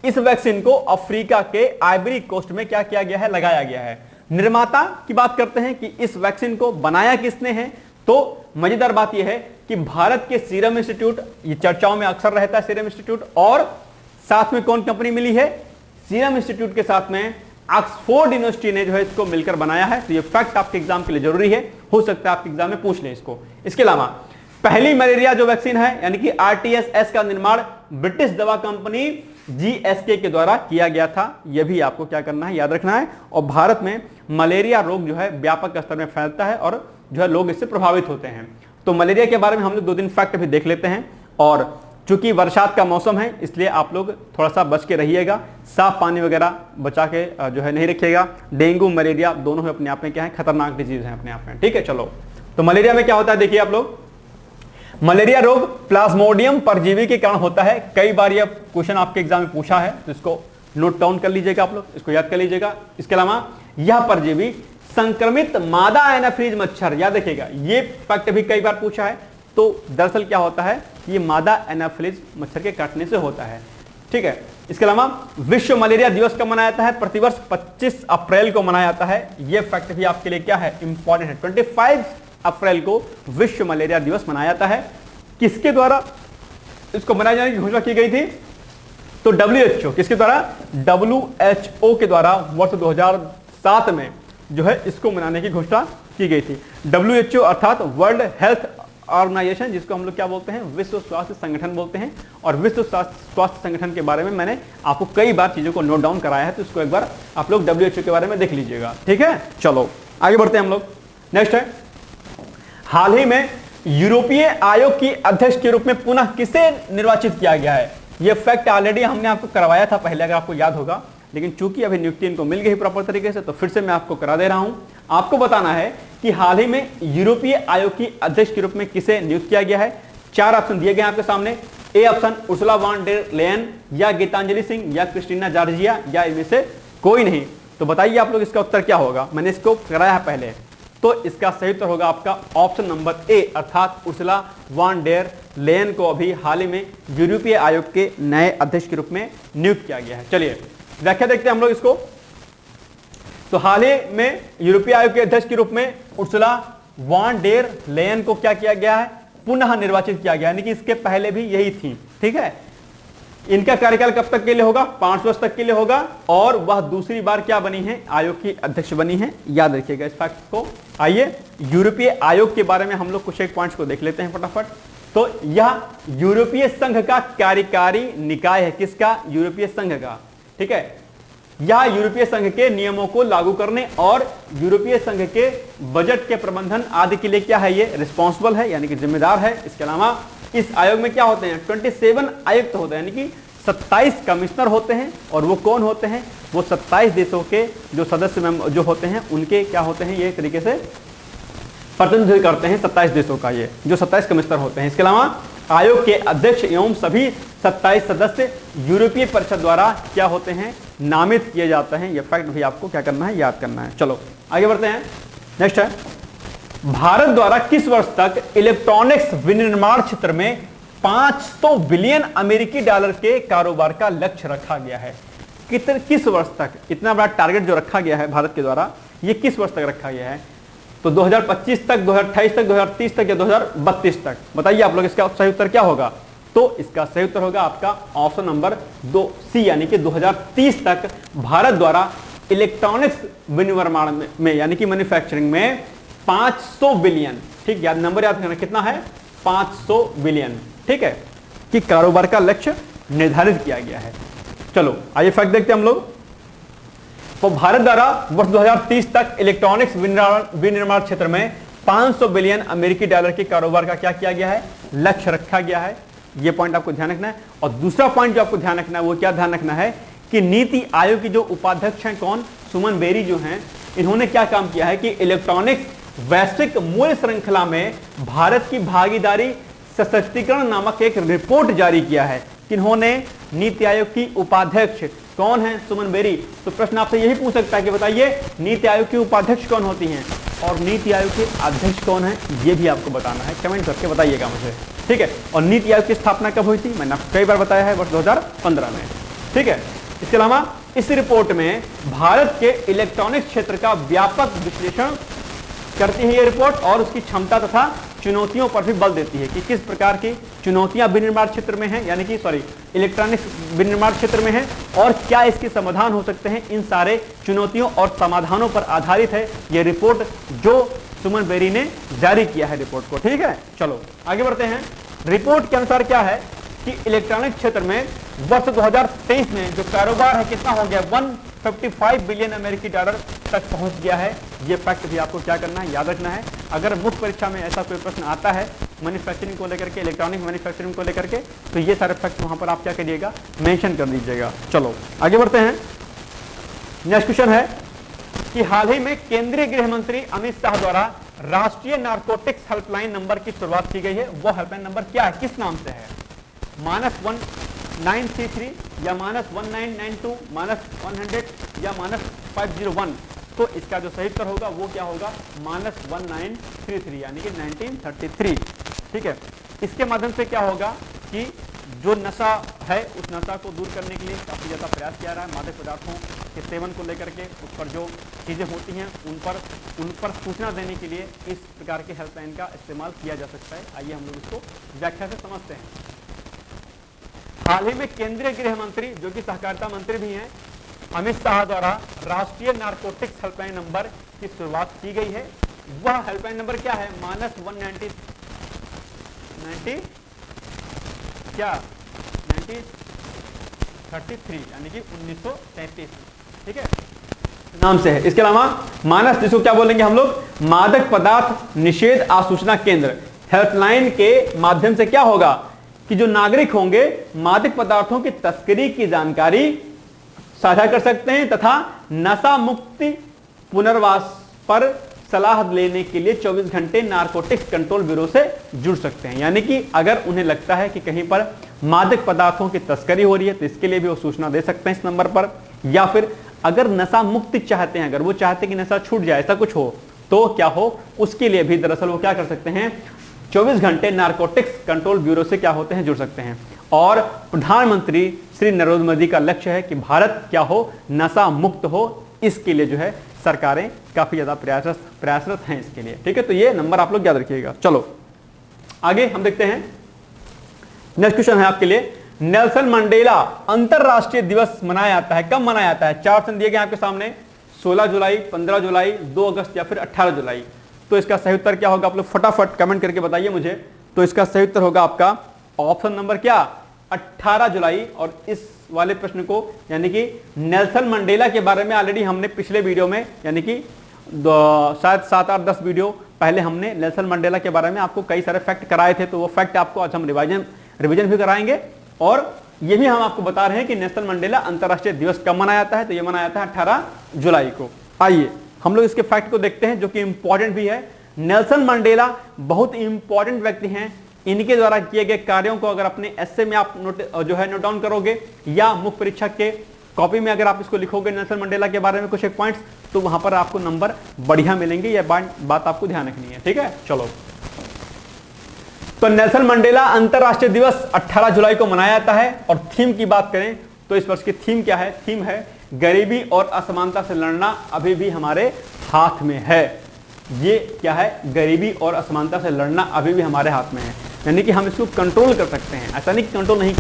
इस वैक्सीन को अफ्रीका के आइवरी कोस्ट में क्या किया गया है? लगाया गया है। निर्माता की बात करते हैं कि इस वैक्सीन को बनाया किसने है, तो मजेदार बात यह है कि भारत के सीरम इंस्टीट्यूट, ये चर्चाओं में अक्सर रहता है सीरम इंस्टीट्यूट, और साथ में कौन कंपनी मिली है? सीरम इंस्टीट्यूट के साथ में ऑक्सफोर्ड यूनिवर्सिटी ने जो है इसको मिलकर बनाया है। तो ये फैक्ट आपके एग्जाम के लिए जरूरी है, हो सकता है आपके एग्जाम में पूछ ले इसको। इसके अलावा पहली मलेरिया जो वैक्सीन है यानी कि RTS का निर्माण ब्रिटिश दवा कंपनी GSK के द्वारा किया गया था। यह भी आपको क्या करना है? याद रखना है। और भारत में मलेरिया रोग जो है व्यापक स्तर में फैलता है और जो है लोग इससे प्रभावित होते हैं। तो मलेरिया के बारे में हम लोग 2 फैक्ट भी देख लेते हैं। और चूंकि बरसात का मौसम है इसलिए आप लोग थोड़ा सा बच के रहिएगा, साफ पानी वगैरह बचा के जो है नहीं रखिएगा। डेंगू मलेरिया दोनों ही अपने आप में क्या है? खतरनाक डिजीज है अपने आप में, ठीक है। चलो, तो मलेरिया में क्या होता है देखिए आप लोग। मलेरिया रोग प्लाज्मोडियम परजीवी के कारण होता है। कई बार यह क्वेश्चन आपके एग्जाम में पूछा है, तो इसको नोट डाउन कर लीजिएगा आप लोग, इसको याद कर लीजिएगा। इसके अलावा यह परजीवी संक्रमित मादा एनाफिलीज मच्छर, याद रखिएगा ये फैक्ट भी कई बार पूछा है। तो दरअसल क्या होता है? ये मादा एनाफिलीज मच्छर के काटने से होता है, ठीक है। इसके अलावा विश्व मलेरिया दिवस कब मनाया जाता है? प्रतिवर्ष 25 अप्रैल को मनाया जाता है। यह फैक्ट भी आपके लिए क्या है? इंपॉर्टेंट है। 25 अप्रैल को विश्व मलेरिया दिवस मनाया जाता है। किसके द्वारा इसको मनाए जाने की घोषणा की गई थी? तो WHO, किसके द्वारा? WHO के द्वारा वर्ष 2007 में जो है इसको मनाने की घोषणा की गई थी। WHO अर्थात वर्ल्ड हेल्थ ऑर्गेनाइजेशन, जिसको हम लोग क्या बोलते हैं? विश्व स्वास्थ्य संगठन बोलते हैं। और विश्व स्वास्थ्य संगठन के बारे में मैंने आपको कई बार चीजों को नोट डाउन कराया है, तो इसको एक बार आप लोग WHO के बारे में देख लीजिएगा, ठीक है। चलो आगे बढ़ते हैं हम लोग। नेक्स्ट है, हाल ही में यूरोपीय आयोग की अध्यक्ष के रूप में पुनः किसे निर्वाचित किया गया है? यह फैक्ट ऑलरेडी हमने आपको करवाया था पहले, अगर आपको याद होगा, लेकिन चूंकि अभी नियुक्ति इनको मिल गई प्रॉपर तरीके से, तो फिर से मैं आपको करा दे रहा हूं। आपको बताना है कि हाल ही में यूरोपीय आयोग की अध्यक्ष के रूप में किसे नियुक्त किया गया है। 4 ऑप्शन दिए गए आपके सामने। A option Ursula von der Leyen, या गीतांजलि सिंह, या क्रिस्टीना जॉर्जिया, या इनमें से कोई नहीं। तो बताइए आप लोग इसका उत्तर क्या होगा? मैंने इसको कराया है पहले, तो इसका सही उत्तर होगा आपका ऑप्शन नंबर ए, अर्थात उर्सुला वॉन डेर लेयन को अभी हाल ही में यूरोपीय आयोग के नए अध्यक्ष के रूप में नियुक्त किया गया है। चलिए व्याख्या देखते हैं हम लोग इसको। तो हाल ही में यूरोपीय आयोग के अध्यक्ष के रूप में उर्सुला वॉन डेर लेयन को क्या किया गया है? पुनः निर्वाचित किया गया, यानी कि इसके पहले भी यही थी, ठीक है। इनका कार्यकाल कब तक के लिए होगा? 5 वर्ष तक के लिए होगा, और वह दूसरी बार क्या बनी है? आयोग की अध्यक्ष बनी है। याद रखिएगा इस फैक्ट को। आइए यूरोपीय आयोग के बारे में हम लोग कुछ एक पॉइंट्स को देख लेते हैं फटाफट। तो यह यूरोपीय संघ का कार्यकारी निकाय है। किसका? यूरोपीय संघ का, ठीक है। यह यूरोपीय संघ के नियमों को लागू करने और यूरोपीय संघ के बजट के प्रबंधन आदि के लिए क्या है, ये रिस्पॉन्सिबल है यानी कि जिम्मेदार है। इसके अलावा इस आयोग में क्या होते हैं, 27 आयुक्त होते हैं यानी कि 27 कमिश्नर होते हैं। और वो कौन होते हैं, वो 27 देशों के जो सदस्य जो होते हैं उनके क्या होते हैं, ये एक तरीके से प्रतिनिधित्व करते हैं 27 देशों का, ये जो 27 कमिश्नर होते हैं। इसके अलावा आयोग के अध्यक्ष एवं सभी 27 सदस्य यूरोपीय परिषद द्वारा क्या होते हैं, नामित किए जाते हैं। ये फैक्ट भी आपको क्या करना है, याद करना है। चलो आगे बढ़ते हैं। नेक्स्ट है, भारत द्वारा किस वर्ष तक इलेक्ट्रॉनिक्स विनिर्माण क्षेत्र में 500 बिलियन अमेरिकी डॉलर के कारोबार का लक्ष्य रखा गया है? किस वर्ष तक इतना बड़ा टारगेट जो रखा गया है भारत के द्वारा, ये किस वर्ष तक रखा गया है? तो 2025 तक, 2028 तक, 2030 तक या 2032 तक? बताइए आप लोग, इसका सही उत्तर क्या होगा? तो इसका सही उत्तर होगा आपका ऑप्शन नंबर 2C यानी कि 2030 तक भारत द्वारा इलेक्ट्रॉनिक्स विनिर्माण में यानी कि मैन्युफैक्चरिंग में 500 बिलियन, ठीक याद, नंबर याद करना कितना है, 500 बिलियन, ठीक है, कि कारोबार का लक्ष्य निर्धारित किया गया है। चलो आइए फैक्ट देखते हैं हम लोग। तो भारत द्वारा वर्ष 2030 तक इलेक्ट्रॉनिक्स विनिर्माण क्षेत्र में 500 बिलियन अमेरिकी डॉलर के कारोबार का क्या किया गया है, लक्ष्य रखा गया है। यह पॉइंट आपको ध्यान रखना है। और दूसरा पॉइंट जो आपको ध्यान रखना है वो क्या ध्यान रखना है कि नीति आयोग की जो उपाध्यक्ष हैं कौन, सुमन बेरी जो हैं, इन्होंने क्या काम किया है कि इलेक्ट्रॉनिक्स वैश्विक मूल्य श्रृंखला में भारत की भागीदारी सशक्तिकरण नामक एक रिपोर्ट जारी किया है। किन्होंने, नीति आयोग की उपाध्यक्ष कौन है, सुमन बेरी। तो प्रश्न आपसे यही पूछ सकता है कि बताइए नीति आयोग की उपाध्यक्ष कौन होती हैं और नीति आयोग के अध्यक्ष कौन है, ये भी आपको बताना है, कमेंट करके बताइएगा मुझे, ठीक है। और नीति आयोग की स्थापना कब हुई थी, मैंने आपको कई बार बताया है, वर्ष 2015 में, ठीक है। इसके अलावा इस रिपोर्ट में भारत के इलेक्ट्रॉनिक्स क्षेत्र का व्यापक विश्लेषण करती है ये रिपोर्ट और उसकी क्षमता तथा चुनौतियों पर भी बल देती है कि किस प्रकार की चुनौतियां विनिर्माण क्षेत्र में हैं, यानी कि इलेक्ट्रॉनिक्स विनिर्माण क्षेत्र में हैं और क्या इसके समाधान हो सकते हैं। इन सारे चुनौतियों और समाधानों पर आधारित है ये रिपोर्ट जो सुमन बेरी ने जारी किया है रिपोर्ट को, ठीक है। चलो आगे बढ़ते हैं। रिपोर्ट के अनुसार क्या है कि इलेक्ट्रॉनिक्स क्षेत्र में वर्ष 2023 में जो कारोबार है कितना हो गया, 155 बिलियन अमेरिकी डॉलर तक पहुंच गया है। ये फैक्ट भी आपको क्या करना है, याद रखना है। अगर मुख्य परीक्षा में ऐसा कोई प्रश्न आता है मैन्युफैक्चरिंग को लेकर के, इलेक्ट्रॉनिक मैन्युफैक्चरिंग को लेकर के, तो ये सारे फैक्ट वहां पर आप क्या करिएगा, मेंशन कर दीजिएगा। चलो आगे बढ़ते हैं। नेक्स्ट क्वेश्चन है कि हाल ही में केंद्रीय गृह मंत्री अमित शाह द्वारा राष्ट्रीय नारकोटिक्स हेल्पलाइन नंबर की शुरुआत की गई है। वो हेल्पलाइन नंबर क्या है, किस नाम से है, -1933 या -1992, -100 या -501? तो इसका जो सही उत्तर होगा वो क्या होगा, -1933 यानी कि 1933, ठीक है। इसके माध्यम से क्या होगा कि जो नशा है उस नशा को दूर करने के लिए काफी ज्यादा प्रयास किया रहा है। मादक पदार्थों के सेवन को लेकर के उस पर जो चीजें होती हैं उन पर सूचना देने के लिए इस प्रकार के हेल्पलाइन का इस्तेमाल किया जा सकता है। आइए हम लोग इसको व्याख्या से समझते हैं। हाल ही में केंद्रीय गृह मंत्री जो कि सहकारिता मंत्री भी हैं, अमित शाह द्वारा राष्ट्रीय नारकोटिक्स हेल्पलाइन नंबर की शुरुआत की गई है। वह हेल्पलाइन नंबर क्या है, -190 क्या 1933 यानी कि 1933, ठीक है, नाम से है। इसके अलावा मानस, जिसको क्या बोलेंगे हम लोग, मादक पदार्थ निषेध आसूचना केंद्र हेल्पलाइन के माध्यम से क्या होगा कि जो नागरिक होंगे मादक पदार्थों की तस्करी की जानकारी साझा कर सकते हैं तथा नशा मुक्ति पुनर्वास पर सलाह लेने के लिए 24 घंटे नारकोटिक्स कंट्रोल ब्यूरो से जुड़ सकते हैं। यानी कि अगर उन्हें लगता है कि कहीं पर मादक पदार्थों की तस्करी हो रही है तो इसके लिए भी वो सूचना दे सकते हैं इस नंबर पर। या फिर अगर नशा मुक्ति चाहते हैं, अगर वो चाहते हैं कि नशा छूट जाए, ऐसा कुछ हो तो क्या हो, उसके लिए भी दरअसल वो क्या कर सकते हैं, 24 घंटे नारकोटिक्स कंट्रोल ब्यूरो से क्या होते हैं, जुड़ सकते हैं। और प्रधानमंत्री श्री नरेंद्र मोदी का लक्ष्य है कि भारत क्या हो, नशा मुक्त हो। इसके लिए जो है सरकारें काफी ज्यादा प्रयासरत हैं इसके लिए, ठीक है। तो ये नंबर आप लोग याद रखिएगा। चलो आगे हम देखते हैं। नेक्स्ट क्वेश्चन है आपके लिए, नेल्सन मंडेला अंतरराष्ट्रीय दिवस मनाया जाता है, कब मनाया जाता है? 4 ऑप्शन दिए गए आपके सामने, 16 जुलाई, 15 जुलाई, 2 अगस्त या फिर 18 जुलाई। तो इसका सही उत्तर क्या होगा, आप लोग फटाफट कमेंट करके बताइए मुझे। तो इसका सही उत्तर होगा आपका ऑप्शन नंबर क्या, 18 जुलाई। और इस वाले प्रश्न को यानी कि नेल्सन मंडेला के बारे में ऑलरेडी हमने पिछले वीडियो में यानी कि शायद 7 8 10 वीडियो पहले हमने नेल्सन मंडेला के बारे में आपको कई सारे फैक्ट कराए थे। तो वो फैक्ट आपको आज हम रिवीजन भी कराएंगे। और ये भी हम आपको बता रहे हैं कि नेल्सन मंडेला अंतरराष्ट्रीय दिवस कब मनाया जाता है। तो ये मनाया जाता है 18 जुलाई को। आइए हम लोग इसके फैक्ट को देखते हैं जो कि इंपॉर्टेंट भी है। नेल्सन मंडेला बहुत इंपॉर्टेंट व्यक्ति हैं। इनके द्वारा किए गए कार्यों को अगर अपने एस्से में आप नोट डाउन करोगे या मुख्य परीक्षा के कॉपी में अगर आप इसको लिखोगे नेल्सन मंडेला के बारे में कुछ एक पॉइंट्स, तो वहां पर आपको नंबर बढ़िया मिलेंगे। यह बात आपको ध्यान रखनी है, ठीक है। चलो, तो नेल्सन मंडेला अंतरराष्ट्रीय दिवस 18 जुलाई को मनाया जाता है। और थीम की बात करें तो इस वर्ष की थीम क्या है? थीम है गरीबी और असमानता से लड़ना अभी भी हमारे हाथ में है। ये क्या है? गरीबी और असमानता से लड़ना अभी भी हमारे हाथ में है, यानी कि हम इसको कंट्रोल कर सकते हैं। ऐसा नहीं कंट्रोल नहीं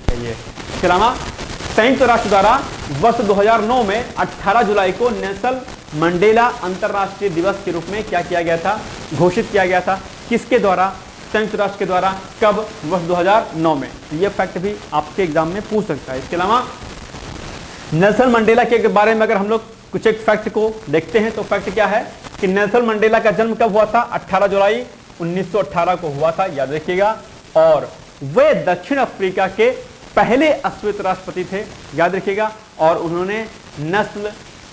चाहिए। इसके अलावा संयुक्त राष्ट्र द्वारा वर्ष 2009 में 18 जुलाई को नेल्सन मंडेला अंतरराष्ट्रीय दिवस के रूप में क्या किया गया था? घोषित किया गया था। किसके द्वारा? संयुक्त राष्ट्र के द्वारा। कब? वर्ष 2009 में। यह फैक्ट भी आपके एग्जाम में पूछ सकता है। इसके अलावा नेल्सन मंडेला के बारे में अगर हम लोग कुछ एक फैक्ट को देखते हैं तो फैक्ट क्या है कि नेल्सन मंडेला का जन्म कब हुआ था? 18 जुलाई 1918 को हुआ था, याद रखिएगा। और वे दक्षिण अफ्रीका के पहले अश्वेत राष्ट्रपति थे, याद रखिएगा। और उन्होंने नस्ल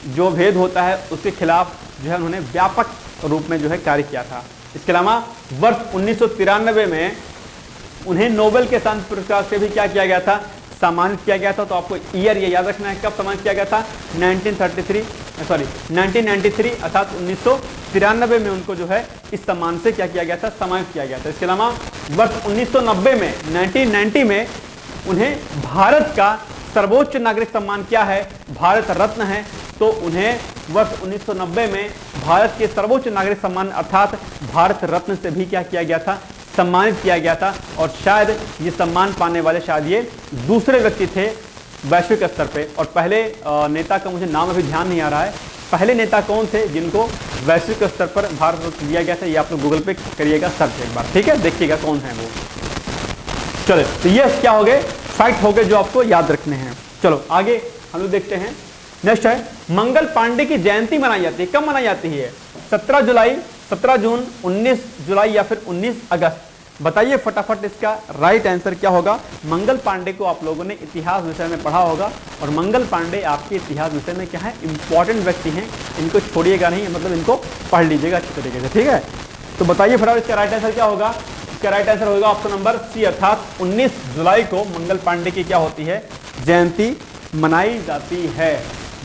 जो भेद होता है उसके खिलाफ जो है उन्होंने व्यापक रूप में जो है कार्य किया था। इसके अलावा वर्ष 1993 में उन्हें नोबेल के शांति पुरस्कार से भी क्या किया गया था? सम्मानित किया गया था। तो आपको ईयर ये याद रखना है कब सम्मानित किया गया था? 1993 अर्थात 1993 में उनको जो है इस सम्मान से क्या किया गया था? सम्मानित किया गया था। इसके अलावा वर्ष 1990 में 1990 में उन्हें भारत का सर्वोच्च नागरिक सम्मान क्या है? भारत रत्न है। तो उन्हें वर्ष 1990 में भारत के सर्वोच्च नागरिक सम्मान अर्थात भारत रत्न से भी क्या किया गया था? सम्मानित किया गया था। और शायद ये सम्मान पाने वाले शायद ये दूसरे व्यक्ति थे वैश्विक स्तर पे। और पहले नेता का मुझे नाम अभी ध्यान नहीं आ रहा है। पहले नेता कौन थे जिनको वैश्विक स्तर पर भारत रत्न दिया गया था? ये आप लोग गूगल पे करिएगा सर्च एक बार, ठीक है, देखिएगा कौन है वो। चलो, तो ये क्या हो गए? फैक्ट हो गए जो आपको याद रखने हैं। चलो आगे हम लोग देखते हैं। नेक्स्ट है मंगल पांडे की जयंती मनाई जाती है। कब मनाई जाती है? 17 जुलाई, 17 जून, 19 जुलाई या फिर 19 अगस्त? बताइए फटाफट इसका राइट आंसर क्या होगा। मंगल पांडे को आप लोगों ने इतिहास विषय में पढ़ा होगा। और मंगल पांडे आपके इतिहास विषय में क्या है? इंपॉर्टेंट व्यक्ति हैं। इनको छोड़िएगा नहीं, मतलब इनको पढ़ लीजिएगा अच्छी तरीके से, ठीक है। तो बताइए फटाफट इसका राइट आंसर क्या होगा। इसका राइट आंसर होगा ऑप्शन नंबर सी, अर्थात 19 जुलाई को मंगल पांडे की क्या होती है? जयंती मनाई जाती है।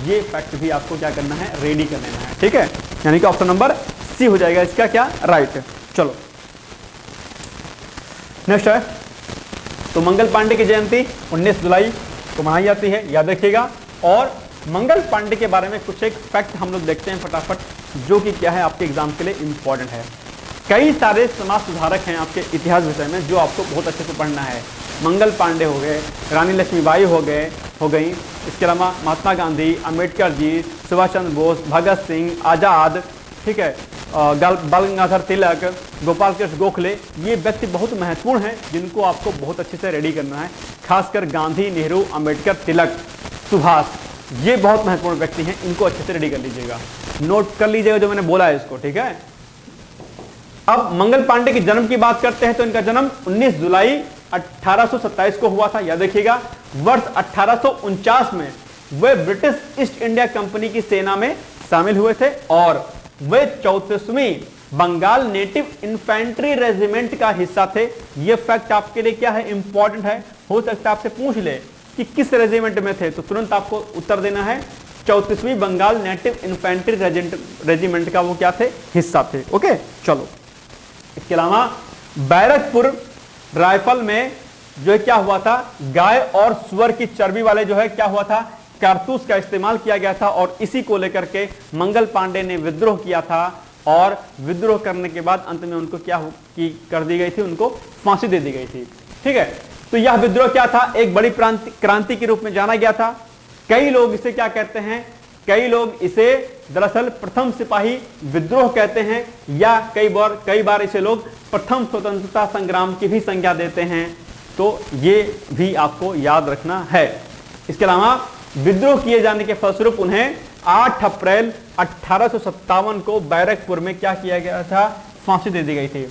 ये फैक्ट भी आपको क्या करना है? रेडी कर लेना है, ठीक है। यानी कि ऑप्शन नंबर सी हो जाएगा इसका क्या? राइट। चलो नेक्स्ट है, तो मंगल पांडे की जयंती 19 जुलाई को मनाई जाती है, याद रखिएगा। और मंगल पांडे के बारे में कुछ एक फैक्ट हम लोग देखते हैं फटाफट, जो कि क्या है आपके एग्जाम के लिए इंपॉर्टेंट है। कई सारे समाज सुधारक हैं आपके इतिहास विषय में जो आपको बहुत अच्छे से पढ़ना है। मंगल पांडे हो गए, रानी लक्ष्मीबाई हो गई, इसके अलावा महात्मा गांधी, अंबेडकर जी, सुभाष चंद्र बोस, भगत सिंह, आज़ाद, ठीक है, बाल गंगाधर तिलक, गोपाल कृष्ण गोखले। ये व्यक्ति बहुत महत्वपूर्ण हैं जिनको आपको बहुत अच्छे से रेडी करना है। खासकर गांधी, नेहरू, अंबेडकर, तिलक, सुभाष, ये बहुत महत्वपूर्ण व्यक्ति हैं। इनको अच्छे से रेडी कर लीजिएगा, नोट कर लीजिएगा जो मैंने बोला है इसको, ठीक है। अब मंगल पांडे के जन्म की बात करते हैं तो इनका जन्म 19 जुलाई 1827 को हुआ था, याद रखिएगा। वर्ष 1849 में वे ब्रिटिश ईस्ट इंडिया कंपनी की सेना में शामिल हुए थे और वे 34वीं बंगाल नेटिव इन्फेंट्री रेजिमेंट का हिस्सा थे। यह फैक्ट आपके लिए क्या है? इंपॉर्टेंट है। हो सकता है आपसे पूछ ले कि किस रेजिमेंट में थे, तो तुरंत आपको उत्तर देना है 34वीं बंगाल नेटिव इन्फेंट्री रेजिमेंट का वो क्या थे? हिस्सा थे। ओके, चलो। इसके अलावा बैरकपुर राइफल में जो है क्या हुआ था? गाय और सुअर की चर्बी वाले जो है क्या हुआ था? कारतूस का इस्तेमाल किया गया था। और इसी को लेकर के मंगल पांडे ने विद्रोह किया था और विद्रोह करने के बाद अंत में उनको क्या कर दी गई थी? उनको फांसी दे दी गई थी, ठीक है। तो यह विद्रोह क्या था? एक बड़ी क्रांति के रूप में जाना गया था। कई लोग इसे क्या कहते हैं? कई लोग इसे दरअसल प्रथम सिपाही विद्रोह कहते हैं, या कई बार इसे लोग प्रथम स्वतंत्रता संग्राम की भी संज्ञा देते हैं। तो ये भी आपको याद रखना है। इसके अलावा विद्रोह किए जाने के फलस्वरूप उन्हें 8 अप्रैल 1857 को बैरकपुर में क्या किया गया था, फांसी दे दी गई थी।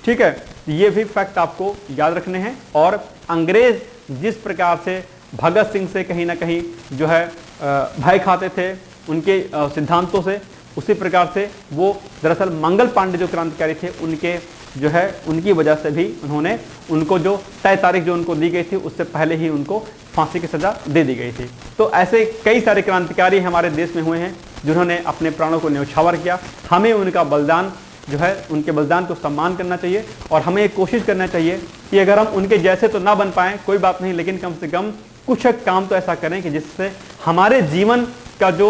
ठीक है, ये भी फैक्ट आपको याद रखने हैं। और अंग्रेज जिस प्रकार से भगत सिंह से कहीं ना कहीं जो है भय खाते थे उनके सिद्धांतों से, उसी प्रकार से वो दरअसल मंगल पांडे जो क्रांतिकारी थे उनके जो है उनकी वजह से भी उन्होंने उनको जो तय तारीख जो उनको दी गई थी उससे पहले ही उनको फांसी की सजा दे दी गई थी। तो ऐसे कई सारे क्रांतिकारी हमारे देश में हुए हैं जिन्होंने अपने प्राणों को न्यौछावर किया। हमें उनका बलिदान जो है, उनके बलिदान को सम्मान करना चाहिए और हमें एक कोशिश करना चाहिए कि अगर हम उनके जैसे तो ना बन पाएं कोई बात नहीं, लेकिन कम से कम कुछ काम तो ऐसा करें कि जिससे हमारे जीवन का जो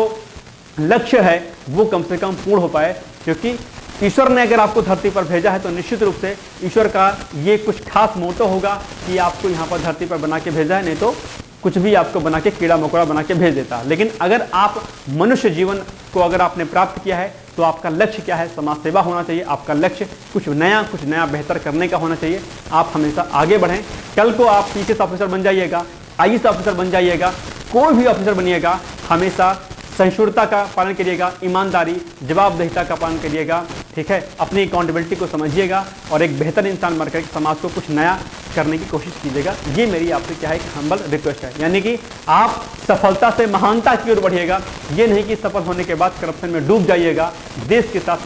लक्ष्य है वो कम से कम पूर्ण हो पाए। क्योंकि ईश्वर ने अगर आपको धरती पर भेजा है तो निश्चित रूप से ईश्वर का ये कुछ खास मोटो होगा कि आपको यहाँ पर धरती पर बना के भेजा है, नहीं तो कुछ भी आपको बना के कीड़ा मकोड़ा बना के भेज देता। लेकिन अगर आप मनुष्य जीवन को अगर आपने प्राप्त किया है तो आपका लक्ष्य क्या है, समाज सेवा होना चाहिए। आपका लक्ष्य कुछ नया बेहतर करने का होना चाहिए। आप हमेशा आगे बढ़ें। कल को आप पीसीएस ऑफिसर बन जाइएगा, आईएएस ऑफिसर बन जाइएगा, कोई भी ऑफिसर बनिएगा, हमेशा सहिष्णुता का पालन करिएगा, ईमानदारी, जवाबदेहिता का पालन करिएगा। ठीक है, अपनी अकाउंटेबिलिटी को समझिएगा और एक बेहतर इंसान बनकर समाज को कुछ नया करने की कोशिश कीजिएगा। ये मेरी आपसे क्या है, एक हम्बल रिक्वेस्ट है। यानी कि आप सफलता से महानता की ओर बढ़िएगा। ये नहीं कि सफल होने के बाद करप्शन में डूब जाइएगा, देश के साथ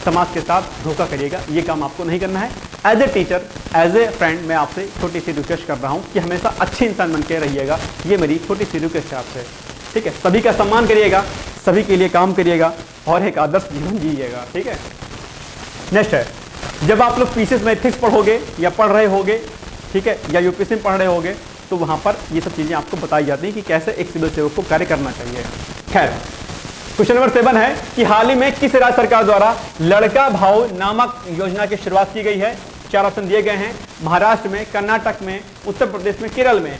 समाज के साथ धोखा करिएगा। ये काम आपको नहीं करना है। As a teacher, as a friend, मैं आपसे छोटी सी रिक्वेस्ट कर रहा हूँ कि हमेशा अच्छे इंसान बन के रहिएगा। ये मेरी छोटी सी रिक्वेस्ट है आपसे। ठीक है, सभी का सम्मान करिएगा, सभी के लिए काम करिएगा और एक आदर्श जीवन जिएगा। ठीक है, नेक्स्ट है, जब आप लोग पीसीएस में एथिक्स पढ़ोगे या पढ़ रहे होगे, ठीक है, या यूपीएससी में पढ़ रहे होगे, तो वहां पर ये सब चीजें आपको बताई जाती हैं कि कैसे एक सिविल सेवक को कार्य करना चाहिए। खैर, क्वेश्चन नंबर 7 है कि हाल ही में किस राज्य सरकार द्वारा लड़का भाऊ नामक योजना की शुरुआत की गई है। 4 ऑप्शन दिए गए हैं, महाराष्ट्र में, कर्नाटक में, उत्तर प्रदेश में, केरल में।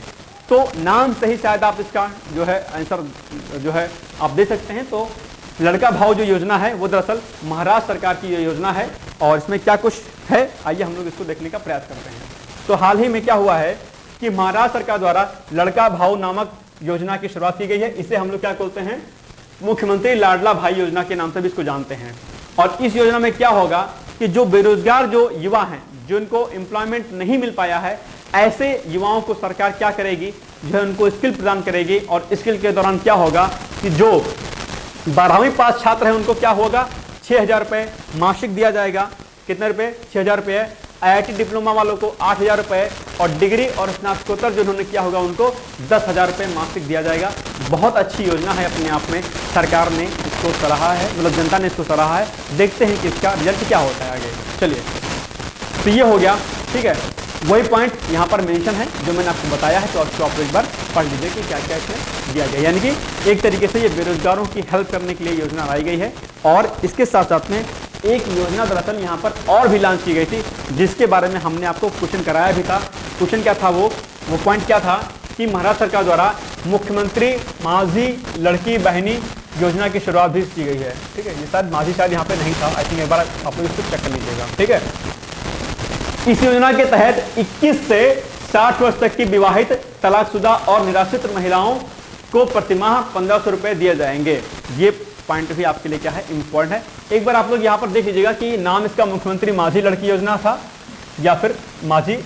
तो नाम से ही शायद आप इसका जो है आंसर जो है आप दे सकते हैं। तो लड़का भाव जो योजना है वो दरअसल महाराष्ट्र सरकार की ये योजना है। और इसमें क्या कुछ है, आइए हम लोग इसको देखने का प्रयास करते हैं। तो हाल ही में क्या हुआ है कि महाराष्ट्र सरकार द्वारा लड़का भाव नामक योजना की शुरुआत की गई है। इसे हम लोग क्या बोलते हैं, मुख्यमंत्री लाडला भाई योजना के नाम से भी इसको जानते हैं। और इस योजना में क्या होगा कि जो बेरोजगार जो युवा हैं, जिनको एम्प्लॉयमेंट नहीं मिल पाया है, ऐसे युवाओं को सरकार क्या करेगी, जो है उनको स्किल प्रदान करेगी। और स्किल के दौरान क्या होगा कि जो 12वीं पास छात्र हैं उनको क्या होगा, 6,000 रुपये मासिक दिया जाएगा। कितने रुपए, 6,000 रुपये। आईआईटी डिप्लोमा वालों को 8,000 रुपये और डिग्री और स्नातकोत्तर जिन्होंने किया होगा उनको 10,000 रुपये मासिक दिया जाएगा। बहुत अच्छी योजना है अपने आप में, सरकार ने इसको सराहा है, मतलब जनता ने इसको सराहा है। देखते हैं कि इसका रिजल्ट क्या होता है आगे। चलिए, तो ये हो गया। ठीक है, वही पॉइंट यहाँ पर मेंशन है जो मैंने आपको बताया है, तो आप एक बार पढ़ लीजिए कि क्या क्या इसमें दिया गया। यानी कि एक तरीके से ये बेरोजगारों की हेल्प करने के लिए योजना लाई गई है। और इसके साथ साथ में एक योजना दरअसल यहाँ पर और भी लॉन्च की गई थी, जिसके बारे में हमने आपको क्वेश्चन कराया भी था। क्वेश्चन क्या था, वो पॉइंट क्या था कि महाराष्ट्र सरकार द्वारा मुख्यमंत्री माझी लड़की बहनी योजना की शुरुआत भी की गई है। ठीक है, ये शायद माझी शायद यहाँ पे नहीं था, आई थिंक एक बार आप लोग इसको चेक कर लीजिएगा। ठीक है, इस योजना के तहत 21 से 60 वर्ष तक की विवाहित, तलाकशुदा और निराश्रित महिलाओं को प्रतिमाह 1,500 रुपए दिए जाएंगे। ये पॉइंट भी आपके लिए क्या है, इंपॉर्टेंट है। एक बार आप लोग यहाँ पर देख लीजिएगा कि नाम इसका मुख्यमंत्री माझी लड़की योजना था या फिर माझी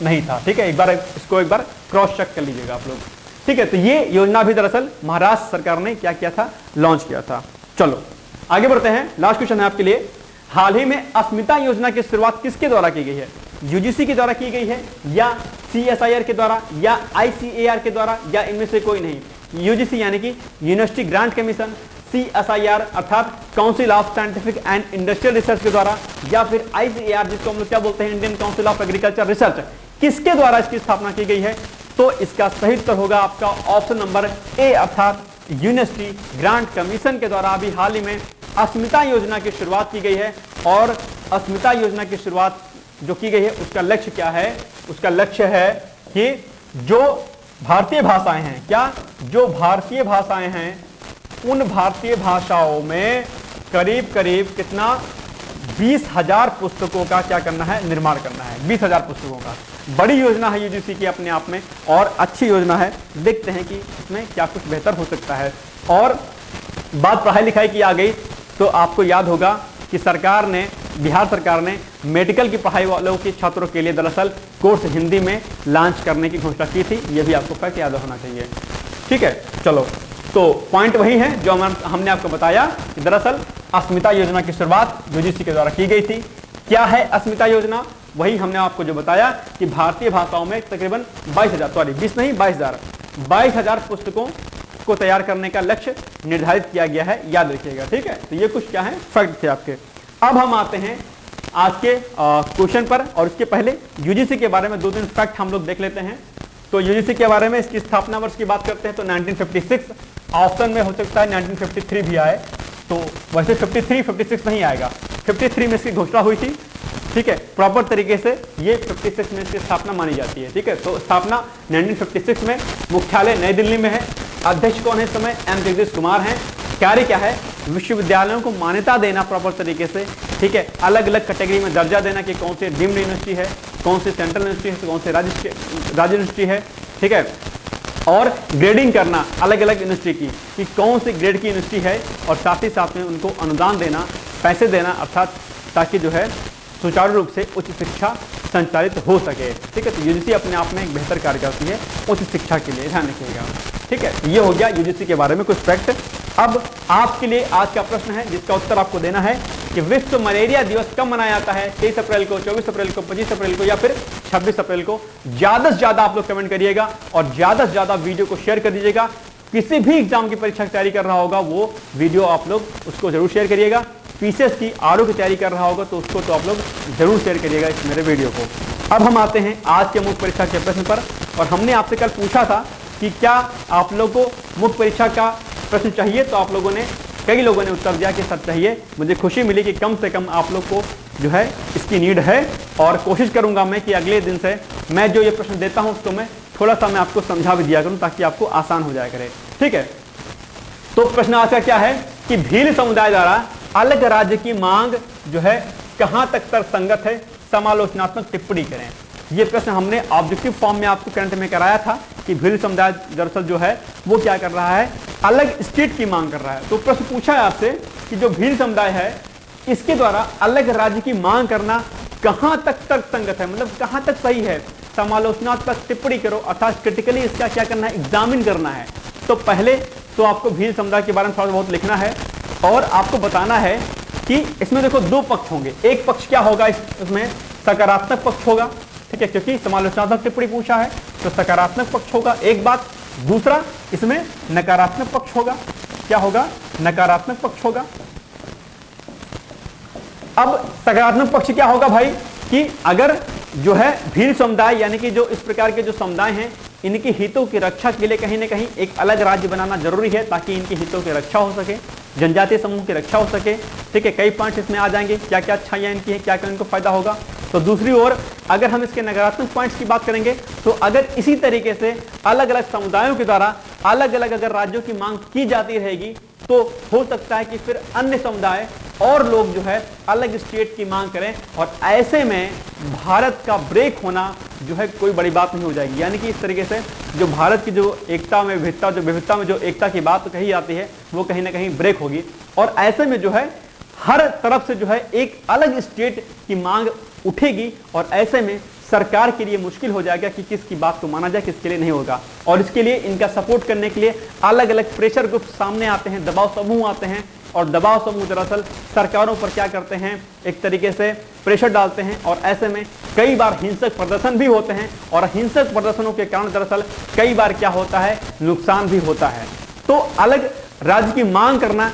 नहीं था। ठीक है, एक बार इसको एक बार क्रॉस चेक कर लीजिएगा आप लोग। ठीक है, तो ये योजना भी दरअसल महाराष्ट्र सरकार ने क्या किया था, लॉन्च किया था। चलो आगे बढ़ते हैं। लास्ट क्वेश्चन है आपके लिए, हाल ही में अस्मिता योजना की शुरुआत किसके द्वारा की गई है। यूजीसी के द्वारा की गई है, या सीएसआईआर के द्वारा, या आईसीएआर के द्वारा, या इनमें से कोई नहीं। यूजीसी यानी कि यूनिवर्सिटी ग्रांट कमीशन, सीएसआईआर अर्थात council of scientific and industrial research के द्वारा, या फिर आईसीएआर जिसको हम लोग क्या बोलते हैं, Indian council of agriculture research, किसके द्वारा इसकी स्थापना की गई है। तो इसका सही उत्तर होगा आपका ऑप्शन नंबर ए अर्थात यूनिवर्सिटी ग्रांट कमीशन के द्वारा अभी हाल ही में अस्मिता योजना की शुरुआत की गई है। और अस्मिता योजना की शुरुआत जो की गई है उसका लक्ष्य क्या है, उसका लक्ष्य है कि जो भारतीय भाषाएं हैं, क्या जो भारतीय भाषाएं हैं, उन भारतीय भाषाओं में करीब करीब कितना 20,000 पुस्तकों का क्या करना है, निर्माण करना है। 20,000 पुस्तकों का बड़ी योजना है यूजीसी की अपने आप में और अच्छी योजना है। देखते हैं कि इसमें क्या कुछ बेहतर हो सकता है। और बात पढ़ाई लिखाई की आ गई तो आपको याद होगा कि सरकार ने, बिहार सरकार ने मेडिकल की पढ़ाई वालों के छात्रों के लिए दरअसल कोर्स हिंदी में लॉन्च करने की घोषणा की थी। यह भी आपको फैक्ट याद होना चाहिए। ठीक है, चलो, तो पॉइंट वही है जो हमने आपको बताया कि दरअसल अस्मिता योजना की शुरुआत यूजीसी के द्वारा की गई थी। क्या है अस्मिता योजना? वही हमने आपको जो बताया कि भारतीय भाषाओं में तकरीबन 22,000 पुस्तकों को तैयार करने का लक्ष्य निर्धारित किया गया है, याद रखिएगा। ठीक है, तो ये कुछ क्या है, फैक्ट थे आपके। अब हम आते हैं आज के क्वेश्चन पर, और इसके पहले यूजीसी के बारे में 2-3 फैक्ट हम लोग देख लेते हैं। तो यूजीसी के बारे में इसकी स्थापना वर्ष की बात करते हैं तो 1956, ऑप्शन में हो सकता है 1953 भी आए, तो वैसे 53, 56 नहीं आएगा। 53 में इसकी घोषणा हुई थी। ठीक है, प्रॉपर तरीके से ये 56 में इसकी स्थापना मानी जाती है। ठीक है, तो स्थापना 1956 में, मुख्यालय नई दिल्ली में है। अध्यक्ष कौन है इस समय? एम जगदीश कुमार हैं। कार्य क्या है? विश्वविद्यालयों को मान्यता देना प्रॉपर तरीके से। ठीक है, अलग अलग कैटेगरी में दर्जा देना कि कौन से डीम्ड यूनिवर्सिटी है, कौन से सेंट्रल यूनिवर्सिटी है, कौन से राज्य यूनिवर्सिटी है। ठीक है, और ग्रेडिंग करना अलग अलग यूनिवर्सिटी की कि कौन सी ग्रेड की यूनिवर्सिटी है, और साथ ही साथ में उनको अनुदान देना, पैसे देना, अर्थात ताकि जो है सुचारू रूप से उच्च शिक्षा संचालित हो सके। ठीक है, तो यूजीसी अपने आप में एक बेहतर कार्य करती है उच्च शिक्षा के लिए, ध्यान रखिएगा। ठीक है, ये हो गया यूजीसी के बारे में कुछ फैक्ट। अब आपके लिए आज का प्रश्न है जिसका उत्तर आपको देना है कि विश्व मलेरिया दिवस कब मनाया जाता है? 23 अप्रैल को, 24 अप्रैल को, 25 अप्रैल को या फिर 26 अप्रैल को? ज्यादा से ज्यादा आप लोग कमेंट करिएगा और ज्यादा से ज्यादा वीडियो को शेयर कर दीजिएगा। किसी भी एग्जाम की परीक्षा की तैयारी कर रहा होगा वो वीडियो आप लोग उसको जरूर शेयर करिएगा। पीसीएस की आरओ की तैयारी कर रहा होगा तो उसको तो आप लोग जरूर शेयर करिएगा इस मेरे वीडियो को। अब हम आते हैं आज के मुख्य परीक्षा के प्रश्न पर, और हमने आपसे कल पूछा था कि क्या आप लोगों को मुख्य परीक्षा का प्रश्न चाहिए, तो आप लोगों ने, कई लोगों ने उत्तर दिया कि सर चाहिए। मुझे खुशी मिली कि कम से कम आप लोग को जो है इसकी नीड है, और कोशिश करूंगा मैं कि अगले दिन से मैं जो ये प्रश्न देता हूं उसको मैं थोड़ा सा मैं आपको समझा भी दिया करूं ताकि आपको आसान हो जाया करे। ठीक है, तो प्रश्न आज का क्या है कि भील समुदाय द्वारा अलग राज्य की मांग जो है कहां तक तर्कसंगत है, समालोचनात्मक टिप्पणी करें। ये प्रश्न हमने ऑब्जेक्टिव फॉर्म में आपको करंट में कराया था कि भील समुदाय दरअसल जो है वो क्या कर रहा है, अलग स्टेट की मांग कर रहा है। तो प्रश्न पूछा है आपसे कि जो भील समुदाय है इसके द्वारा अलग राज्य की मांग करना कहां तक तर्कसंगत है, मतलब कहां तक सही है, समालोचनात्मक टिप्पणी करो, अर्थात क्रिटिकली इसका क्या करना है, एग्जामिन करना है। तो पहले तो आपको भील समुदाय के बारे में थोड़ा बहुत लिखना है और आपको बताना है कि इसमें देखो दो पक्ष होंगे। एक पक्ष क्या होगा, इसमें सकारात्मक पक्ष होगा। ठीक है, क्योंकि समालोचनात्मक टिप्पणी पूछा है तो सकारात्मक पक्ष होगा एक बात। दूसरा इसमें नकारात्मक पक्ष होगा। क्या होगा? नकारात्मक पक्ष होगा। अब सकारात्मक पक्ष क्या होगा भाई कि अगर जो है भील समुदाय यानी कि जो इस प्रकार के जो समुदाय हैं इनके हितों की रक्षा के लिए कहीं ना कहीं एक अलग राज्य बनाना जरूरी है ताकि इनके हितों की रक्षा हो सके, जनजातीय समूह की रक्षा हो सके। ठीक है, कई पॉइंट्स इसमें आ जाएंगे, क्या क्या अच्छाइयां इनकी हैं, क्या क्या इनको फायदा होगा। तो दूसरी ओर अगर हम इसके नकारात्मक पॉइंट्स की बात करेंगे तो अगर इसी तरीके से अलग अलग समुदायों के द्वारा अलग अलग अगर राज्यों की मांग की जाती रहेगी तो हो सकता है कि फिर अन्य समुदाय और लोग जो है अलग स्टेट की मांग करें, और ऐसे में भारत का ब्रेक होना जो है कोई बड़ी बात नहीं हो जाएगी। यानी कि इस तरीके से जो भारत की जो एकता में विविधता में जो एकता की बात कही जाती है वो कहीं ना कहीं ब्रेक होगी, और ऐसे में जो है हर तरफ से जो है एक अलग स्टेट की मांग उठेगी, और ऐसे में सरकार के लिए मुश्किल हो जाएगा कि किसकी बात को माना जाए, किसके लिए नहीं होगा। और इसके लिए इनका सपोर्ट करने के लिए अलग अलग प्रेशर ग्रुप सामने आते हैं, दबाव समूह आते हैं, और दबाव समूह दरअसल सरकारों पर क्या करते हैं, एक तरीके से प्रेशर डालते हैं, और ऐसे में कई बार हिंसक प्रदर्शन भी होते हैं, और हिंसक प्रदर्शनों के कारण दरअसल कई बार क्या होता है, नुकसान भी होता है। तो अलग राज्य की मांग करना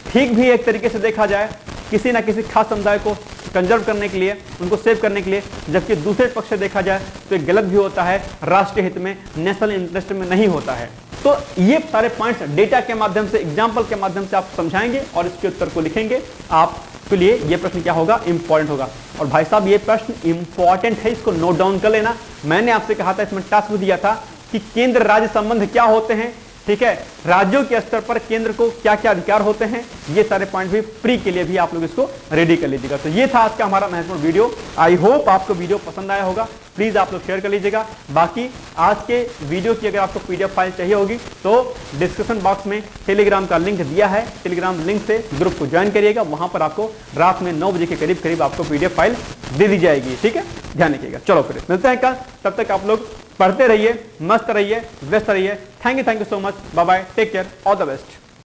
ठीक भी एक तरीके से देखा जाए, किसी ना किसी खास समुदाय को कंजर्व करने के लिए, उनको सेव करने के लिए, जबकि दूसरे पक्ष से देखा जाए तो ये गलत भी होता है, राष्ट्रीय हित में, नेशनल इंटरेस्ट में नहीं होता है। तो ये सारे पॉइंट्स डेटा के माध्यम से, एग्जाम्पल के माध्यम से आप समझाएंगे और इसके उत्तर को लिखेंगे। आपके लिए ये प्रश्न क्या होगा, इंपॉर्टेंट होगा। और भाई साहब ये प्रश्न इंपॉर्टेंट है, इसको नोट डाउन कर लेना। मैंने आपसे कहा था, इसमें टास्क भी दिया था कि केंद्र राज्य संबंध क्या होते हैं, ठीक है, राज्यों के स्तर पर केंद्र को क्या क्या अधिकार होते हैं, ये सारे पॉइंट भी प्री के लिए भी आप लोग इसको रेडी कर लीजिएगा। तो ये था आज का हमारा महत्वपूर्ण वीडियो। आई होप आपको वीडियो पसंद आया होगा, प्लीज आप लोग शेयर कर लीजिएगा। बाकी आज के वीडियो की अगर आपको पीडीएफ फाइल चाहिए होगी तो डिस्क्रिप्शन बॉक्स में टेलीग्राम का लिंक दिया है, टेलीग्राम लिंक से ग्रुप को ज्वाइन करिएगा, वहां पर आपको रात में 9 बजे के करीब आपको पीडीएफ फाइल दे दी जाएगी। ठीक है, ध्यान रखिएगा। चलो फिर मिलते हैं कल, तब तक आप लोग पढ़ते रहिए, मस्त रहिए, व्यस्त रहिए। Thank you so much, bye bye, take care, all the best.